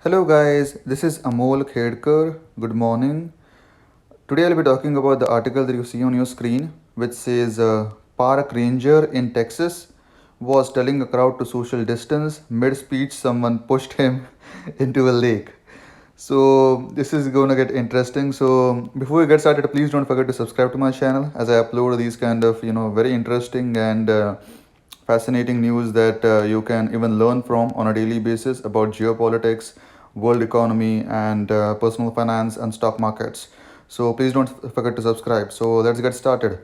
Hello guys, this is Amol Khedkar. Good morning. Today I'll be talking about the article that you see on your screen, which says park ranger in Texas was telling a crowd to social distance. Mid speech, someone pushed him into a lake. So this is gonna get interesting. So before we get started, please don't forget to subscribe to my channel as I upload these kind of very interesting and fascinating news that you can even learn from on a daily basis about geopolitics, world economy, and personal finance and stock markets. So please don't forget to subscribe. So let's get started.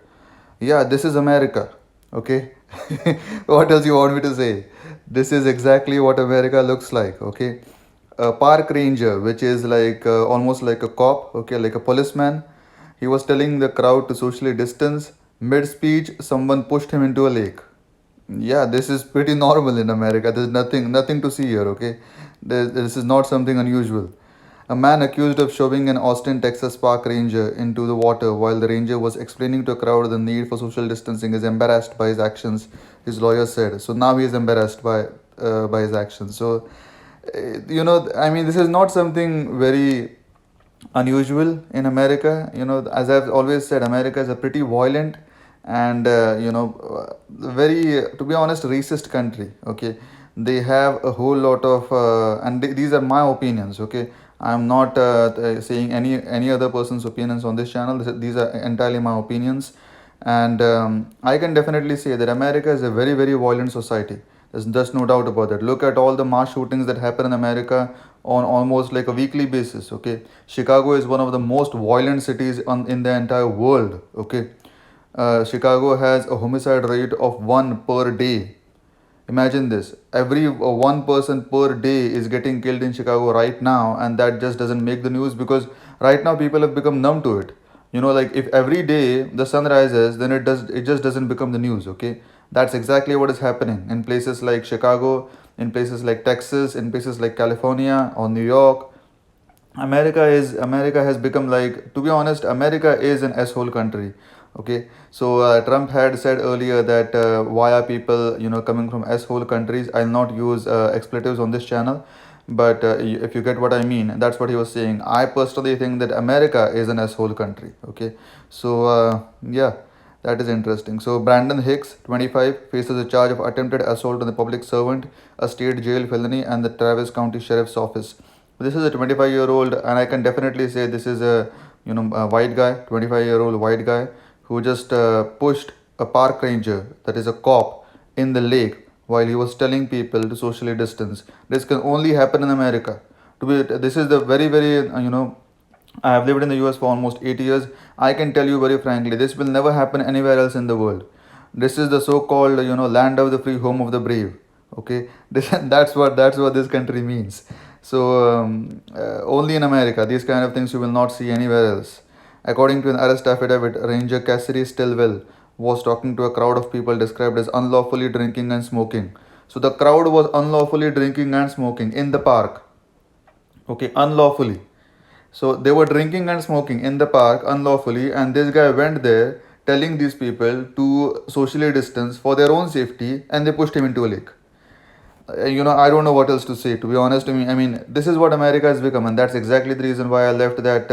Yeah, this is America. Okay. What else you want me to say? This is exactly what America looks like. Okay. A park ranger, which is like almost like a cop, okay, like a policeman. He was telling the crowd to socially distance. Mid speech, someone pushed him into a lake. Yeah, this is pretty normal in America. There's nothing to see here, okay? This is not something unusual. A man accused of shoving an Austin, Texas park ranger into the water while the ranger was explaining to a crowd the need for social distancing is embarrassed by his actions, his lawyer said. So now he is embarrassed by his actions. So, I mean, this is not something very unusual in America. As I've always said, America is a pretty violent and very, to be honest, racist country. Okay, they have a whole lot of, these are my opinions. Okay, I'm not saying any other person's opinions on this channel. These are entirely my opinions, and I can definitely say that America is a very violent society. There's just no doubt about that. Look at all the mass shootings that happen in America on almost like a weekly basis. Okay, Chicago is one of the most violent cities in the entire world. Okay, Chicago has a homicide rate of one per day. Imagine this. Every one person per day is getting killed in Chicago right now, and that just doesn't make the news because right now people have become numb to it. Like if every day the sun rises, then it just doesn't become the news, okay? That's exactly what is happening in places like Chicago, in places like Texas, in places like California or New York. America has become, like, to be honest, America is an asshole country. Okay, so Trump had said earlier that why are people coming from asshole countries. I'll not use expletives on this channel, but if you get what I mean, that's what he was saying. I personally think that America is an asshole country. Okay, so yeah, that is interesting. So Brandon Hicks, 25, faces a charge of attempted assault on the public servant, a state jail felony, and the Travis County Sheriff's Office. This is a 25-year-old, and I can definitely say this is a white guy, 25-year-old white guy who just pushed a park ranger, that is a cop, in the lake while he was telling people to socially distance. This can only happen in America. This is the very I have lived in the US for almost 8 years. I can tell you very frankly, this will never happen anywhere else in the world. This is the so-called land of the free, home of the brave. Okay, that's what this country means. So only in America, these kind of things you will not see anywhere else. According to an arrest affidavit, Ranger Cassidy Stilwell was talking to a crowd of people described as unlawfully drinking and smoking. So the crowd was unlawfully drinking and smoking in the park. Okay, unlawfully. So they were drinking and smoking in the park unlawfully, and this guy went there telling these people to socially distance for their own safety, and they pushed him into a lake. I don't know what else to say, to be honest. I mean, this is what America has become, and that's exactly the reason why I left that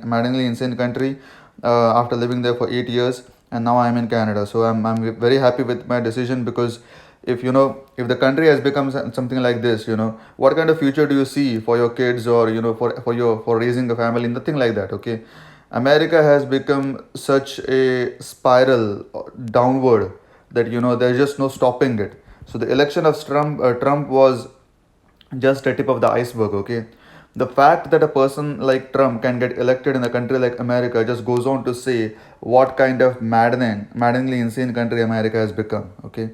maddeningly insane country after living there for 8 years, and now I'm in Canada. So I'm very happy with my decision, because if the country has become something like this, what kind of future do you see for your kids, or for raising a family? Nothing like that. Okay, America has become such a spiral downward that there's just no stopping it. So the election of Trump was just a tip of the iceberg. Okay, the fact that a person like Trump can get elected in a country like America just goes on to say what kind of maddeningly insane country America has become. Okay,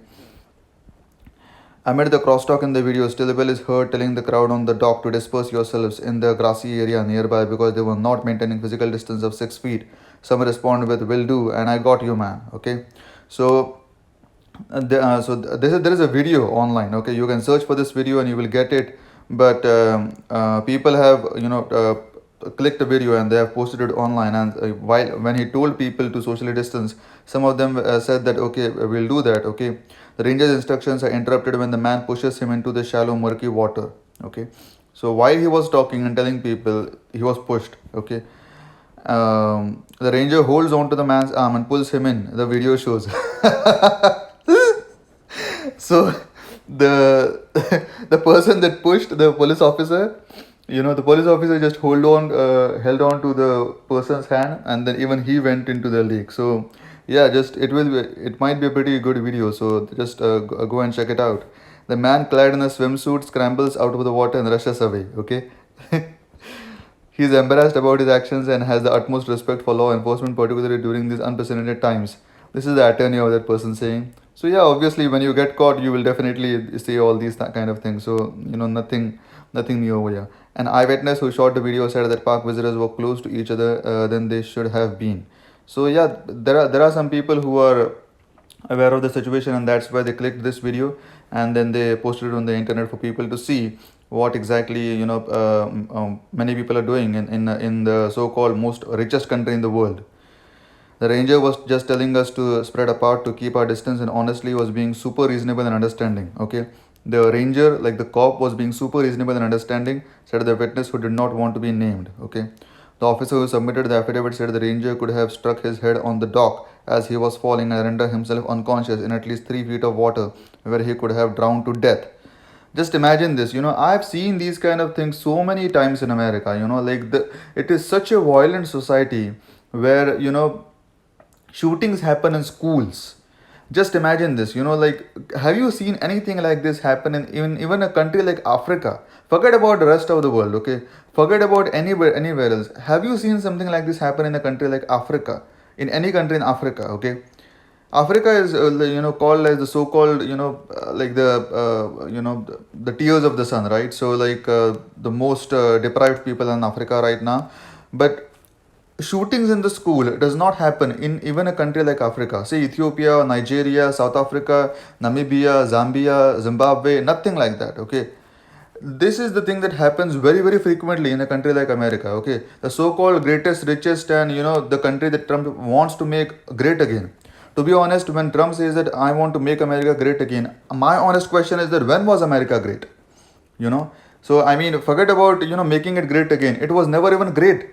amid the crosstalk in the video, Stilwell is heard telling the crowd on the dock to disperse yourselves in the grassy area nearby because they were not maintaining physical distance of 6 feet. Some respond with "Will do," and "I got you, man." Okay, so there is a video online. Okay, you can search for this video and you will get it. But people have clicked the video and they have posted it online. And when he told people to socially distance, some of them said that okay, we'll do that. Okay, The ranger's instructions are interrupted when the man pushes him into the shallow, murky water. Okay, so while he was talking and telling people, he was pushed. Okay, the ranger holds on to the man's arm and pulls him in. The video shows. So the the person that pushed the police officer, the police officer just held on to the person's hand, and then even he went into the lake. So yeah, just it might be a pretty good video. So just go and check it out. The man clad in a swimsuit scrambles out of the water and rushes away. Okay. He is embarrassed about his actions and has the utmost respect for law enforcement, particularly during these unprecedented times. This is the attorney of that person saying. So yeah, obviously, when you get caught, you will definitely say all these kind of things. So nothing new over here. An eyewitness who shot the video said that park visitors were close to each other than they should have been. So yeah, there are some people who are aware of the situation, and that's why they clicked this video and then they posted it on the internet for people to see what exactly many people are doing in the so-called most richest country in the world. The ranger was just telling us to spread apart, to keep our distance, and honestly was being super reasonable and understanding. Okay, the ranger, like the cop, was being super reasonable and understanding, said the witness who did not want to be named. Okay, the officer who submitted the affidavit said the ranger could have struck his head on the dock as he was falling and rendered himself unconscious in at least 3 feet of water, where he could have drowned to death. Just imagine this. I've seen these kind of things so many times in America. It is such a violent society where shootings happen in schools. Just imagine this. Have you seen anything like this happen in even a country like Africa? Forget about the rest of the world. Okay, forget about anywhere else. Have you seen something like this happen in a country like Africa? In any country in Africa? Okay, Africa is called as the so-called like the tears of the sun, right? So the most deprived people in Africa right now. But shootings in the school does not happen in even a country like Africa. Say Ethiopia, Nigeria, South Africa, Namibia, Zambia, Zimbabwe, nothing like that. Okay, this is the thing that happens very very frequently in a country like America. Okay, the so-called greatest, richest, and the country that Trump wants to make great again. To be honest, when Trump says that I want to make America great again, my honest question is that when was America great? you know so I mean, forget about making it great again. It was never even great.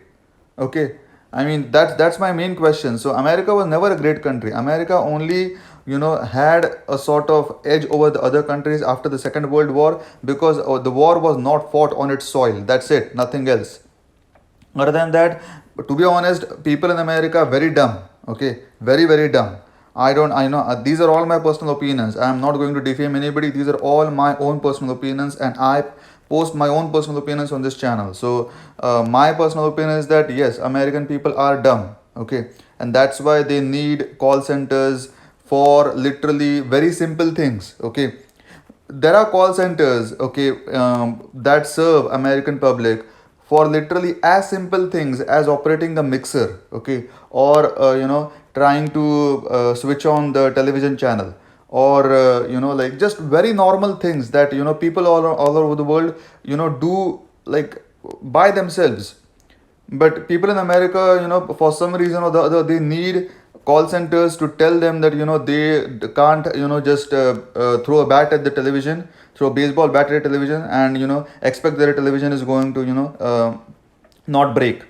Okay, I mean, that's my main question. So America was never a great country. America only had a sort of edge over the other countries after the Second World War, because the war was not fought on its soil. That's it, nothing else. Other than that, to be honest, people in America are very dumb. Okay, very very dumb. I know, these are all my personal opinions. I am not going to defame anybody. These are all my own personal opinions, and I post my own personal opinions on this channel. So my personal opinion is that yes, American people are dumb. Okay, and that's why they need call centers for literally very simple things. Okay, there are call centers, okay, that serve American public for literally as simple things as operating the mixer. Okay, or trying to switch on the television channel, or like just very normal things that people all over the world do, like, by themselves. But people in America, for some reason or the other, they need call centers to tell them that they can't just throw a bat at the television, throw a baseball bat at the television, and expect that the television is going to not break.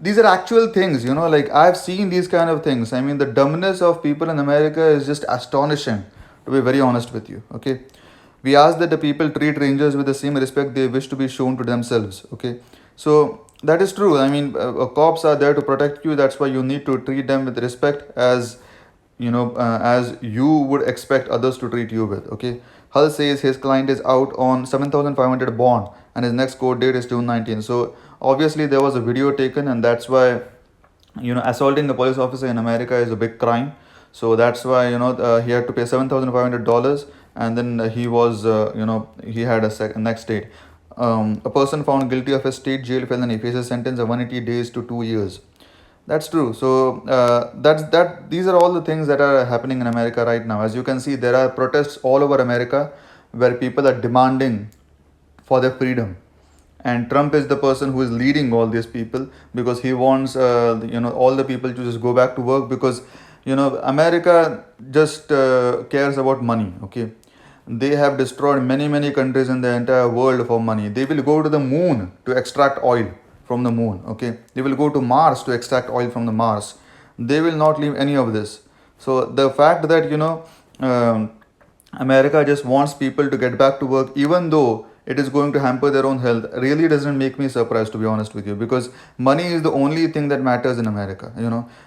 These are actual things. Like, I've seen these kind of things. I mean, the dumbness of people in America is just astonishing, to be very honest with you. Okay, we ask that the people treat rangers with the same respect they wish to be shown to themselves. Okay, so that is true. I mean, cops are there to protect you. That's why you need to treat them with respect, as you would expect others to treat you with. Okay, Hull says his client is out on 7,500 bond and his next court date is June 19. So obviously there was a video taken, and that's why assaulting a police officer in America is a big crime. So that's why he had to pay $7,500, and then he had a next date. A person found guilty of a state jail felony faces sentence of 180 days to 2 years. That's true. So these are all the things that are happening in America right now. As you can see, there are protests all over America where people are demanding for their freedom, and Trump is the person who is leading all these people, because he wants all the people to just go back to work, because America just cares about money. Okay, they have destroyed many countries in the entire world for money. They will go to the moon to extract oil from the moon. Okay, they will go to Mars to extract oil from the Mars. They will not leave any of this. So the fact that America just wants people to get back to work, even though it is going to hamper their own health, really doesn't make me surprised, to be honest with you, because money is the only thing that matters in America.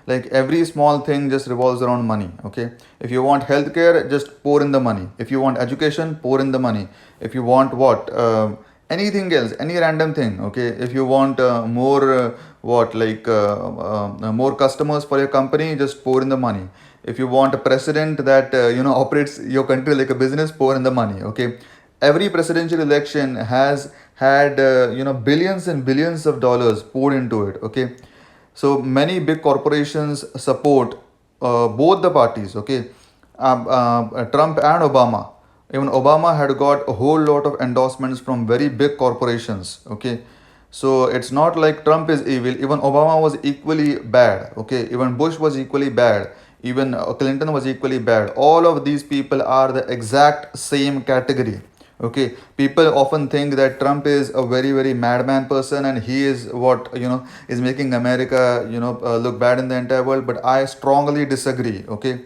Like every small thing just revolves around money. Okay, if you want healthcare, just pour in the money. If you want education, pour in the money. If you want what? Anything else, any random thing. Okay, if you want more more customers for your company, just pour in the money. If you want a president that operates your country like a business, pour in the money. Okay, every presidential election has had billions and billions of dollars poured into it. Okay, so many big corporations support both the parties. Okay, Trump and Obama. Even Obama had got a whole lot of endorsements from very big corporations. Okay, so it's not like Trump is evil. Even Obama was equally bad. Okay, even Bush was equally bad. Even Clinton was equally bad. All of these people are the exact same category. Okay, people often think that Trump is a very madman person, and he is what is making America look bad in the entire world. But I strongly disagree. Okay,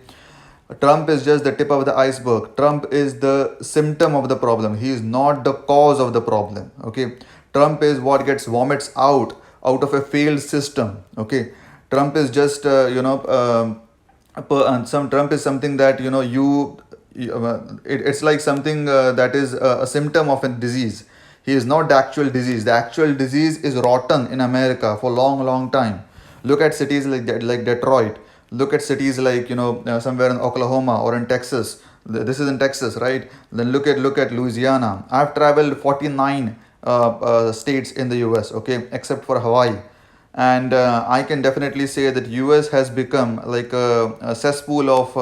Trump is just the tip of the iceberg. Trump is the symptom of the problem. He is not the cause of the problem. Okay, Trump is what gets vomits out of a failed system. Okay, Trump is just some Trump is something that it's like something that is a symptom of a disease. He is not the actual disease. The actual disease is rotten in America for long time. Look at cities like that, like Detroit. Look at cities like somewhere in Oklahoma or in Texas. This is in Texas, right? Then look at Louisiana. I've traveled 49 states in the US. Okay, except for Hawaii. And I can definitely say that US has become like a cesspool of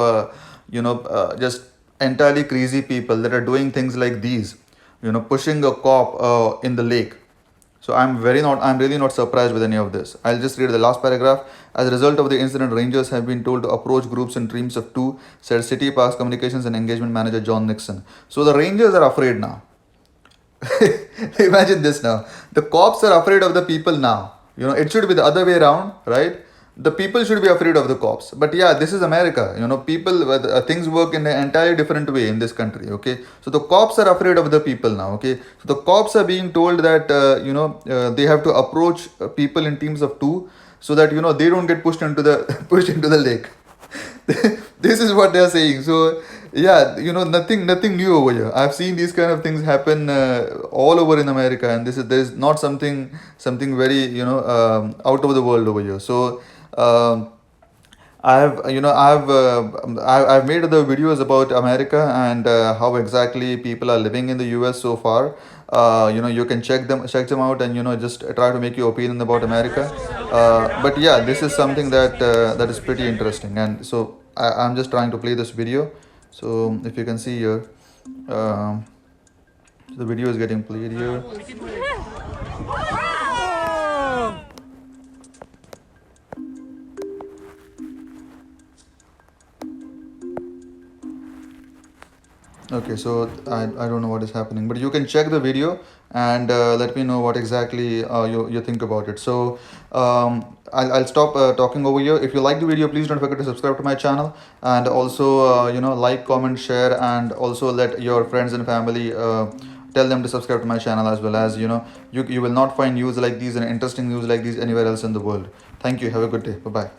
just entirely crazy people that are doing things like these, pushing a cop in the lake. So I'm really not surprised with any of this. I'll just read the last paragraph. As a result of the incident, rangers have been told to approach groups in teams of two, said City Parks Communications and Engagement Manager John Nixon. So the rangers are afraid now. Imagine this now. The cops are afraid of the people now. It should be the other way around, right? The people should be afraid of the cops. But yeah, this is America. People, things work in an entirely different way in this country. Okay, so the cops are afraid of the people now. Okay, so the cops are being told that they have to approach people in teams of two, so that they don't get pushed into the pushed into the lake. This is what they are saying. So yeah, nothing new over here. I've seen these kind of things happen all over in America, and there's not something very out of the world over here. So I've made other videos about America and how exactly people are living in the US so far. You can check them out, and just try to make your opinion about America. But yeah, this is something that is pretty interesting, and so I'm just trying to play this video. So if you can see here, the video is getting played here. Okay, so I don't know what is happening, but you can check the video and let me know what exactly you think about it. So I'll stop talking over here. If you like the video, please don't forget to subscribe to my channel, and also like, comment, share, and also let your friends and family tell them to subscribe to my channel, as well as you will not find news like these and interesting news like these anywhere else in the world. Thank you. Have a good day. Bye bye.